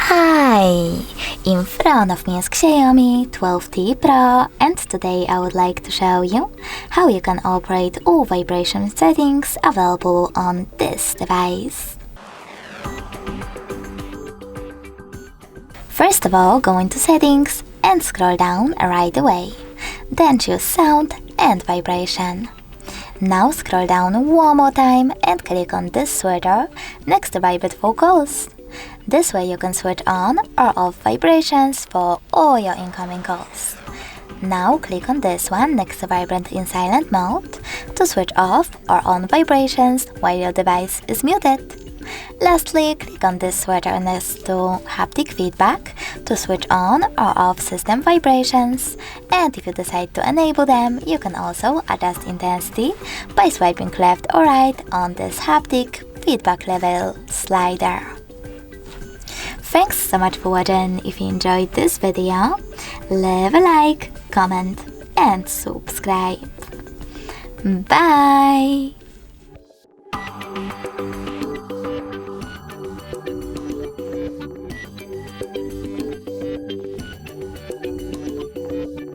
Hi! In front of me is XIAOMI 12T Pro, and today I would like to show you how you can operate all vibration settings available on this device. First of all, go into Settings and scroll down right away. Then choose Sound and Vibration. Now scroll down one more time and click on this switcher next to Vibrate Vocals. This way you can switch on or off vibrations for all your incoming calls. Now click on this one next to Vibrant in silent mode to switch off or on vibrations while your device is muted. Lastly, click on this switcher next to haptic feedback to switch on or off system vibrations, and if you decide to enable them, you can also adjust intensity by swiping left or right on this haptic feedback level slider. Thanks so much for watching. If you enjoyed this video, leave a like, comment and subscribe. Bye!